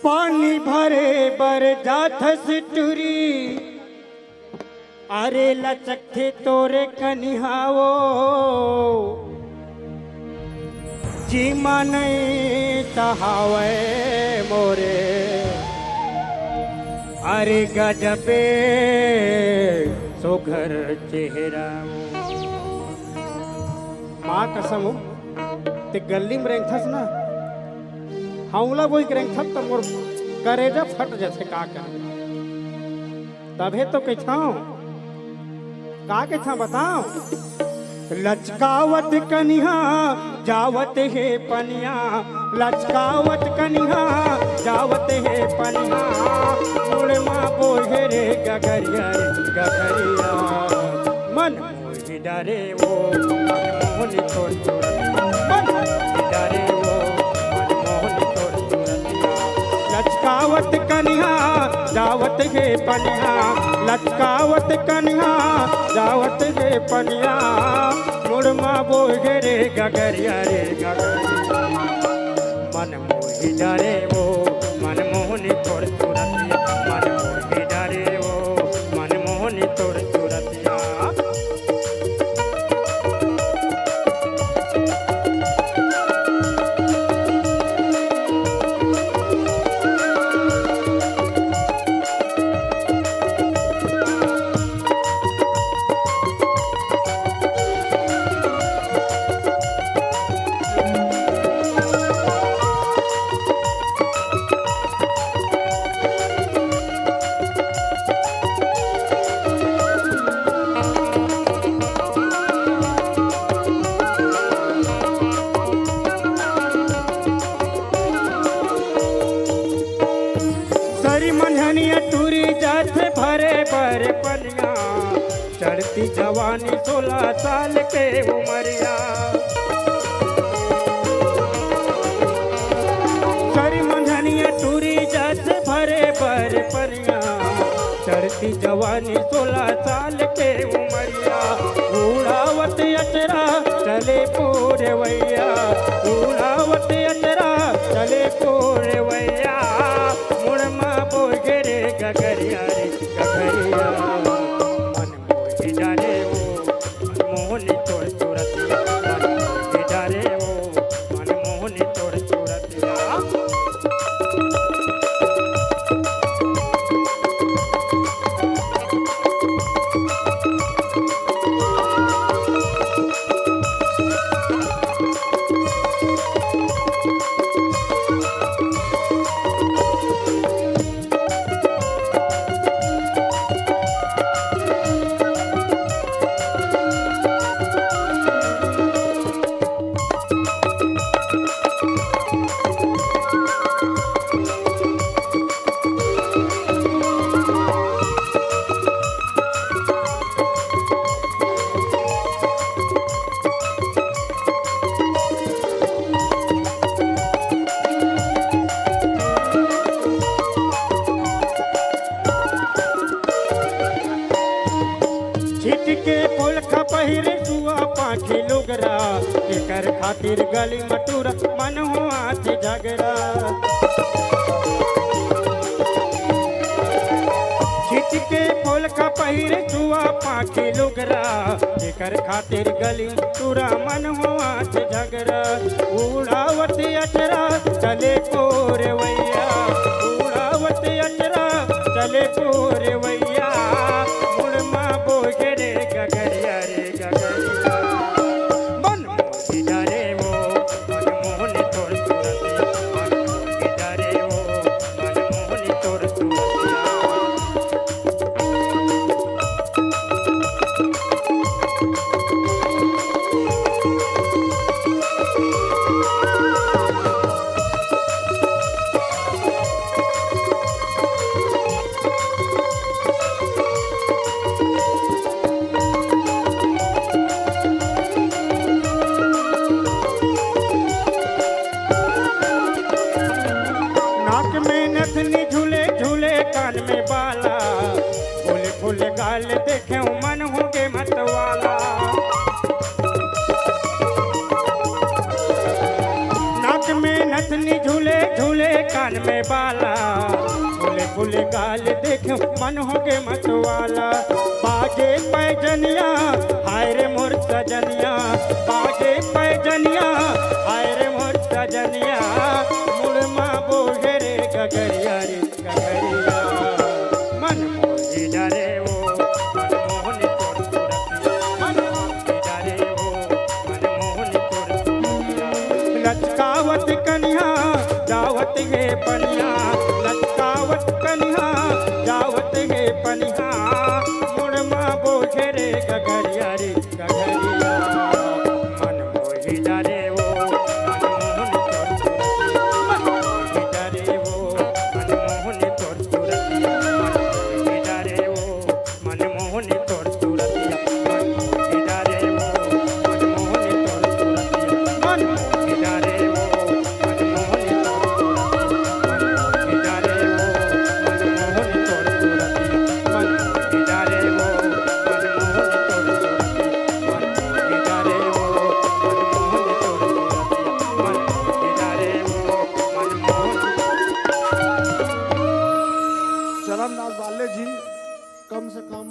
पानी भरे बर जाथस टुरी, अरे लचखे तोरे कनिहावो जी मन चाहवे मोरे, अरे गजबे सुघर चेहरा। माँ कसम ते गली में रेंगथस ना, हाउला कोई रेंगथस तो मोर करेजा फट जैसे का कर। तबे तो कहता का कहता बताओ। लचकावत कनिहा जावत है पनिया, लचकावत कनिहा जावत है पनिया, मुड़मा बोहे रे गगरिया रे गगरिया, मन मोहि डरे वो मनमोहन तोर सूरतिया, मन मोहि डरे वो मनमोहन तोर सूरतिया। लचकावत कनिहा जावत है पनिया, लचकावत कनिहा जावत है पनिया, मुड़मा बोहे रे गगरिया रे गगरिया, मन मोहि डरे वो मनमोहन तोर सूरतिया, मन मोहि डरे वो मनमोहन तोर सूरतिया। भरे भरे पनिया चढ़ती जवानी 16 साल के उमरिया, सरी मंझनिया टूरी जैसे भरे भरे पनिया चढ़ती जवानी 16 साल के उमरिया, उड़ावत अचरा चले पूरे वैया, उड़ावत अचरा चले पूरे वैया, मुड़मा बोगे रे गगरिया रे गगरिया, मन मोहि डरे वो मनमोहन तोर सूरतिया, मन मोहि डरे वो मनमोहन तोर सूरतिया। छिटके फूल खपहिरे जुआ पाखी लुगरा, एकर खातिर गली मटूरा मन हो हाथ झगड़ा। छिटके फूल खपहिरे जुआ पाखी लुगरा, एकर खातिर गली मटूरा मन हो हाथ झगड़ा। उड़ावत अचरा चले पूरे वैया, उड़ावत अचरा चले पूरे वैया, मुड़मा बोगे रे गगरिया रे गगरिया, मन मोहि डरे वो मनमोहन तोर सूरतिया, मन मोहि डरे वो मनमोहन तोर सूरतिया। कान में बाला, फूले फूले गाल देखे मन होगे मतवाला, नाक में नथनी झूले झूले कान में बाला फूले फूले गाल देखो मन हो के मतवाला बाजे पैजनिया हाय रे मोर सजनिया बाजे पैजनिया हाय रे मोर सजनिया मुड़मा बोझे रे गगरिया मन मोही डरे वो मनमोहन तोर सूरतिया मन मोही डरे वो मनमोहन तोर सूरतिया लचकावत कन्या जावत है पनिया लचकावत कन्या जावत है पनिया मुड़मा बोझे रे गगरिया मन मोही डरे वो मनमोहन तोर सूरतिया मन मोही डरे वो मनमोहन तोर सूरतिया मन मोही डरे वो मनमोहन तोर सूरतिया मन मोही डरे वो मनमोहन तोर सूरतिया मन मोही डरे वो मनमोहन तोर सूरतिया मन मोही डरे वो मनमोहन तोर सूरतिया मन मोही डरे वो मनमोहन चरणदास बाले जी कम से कम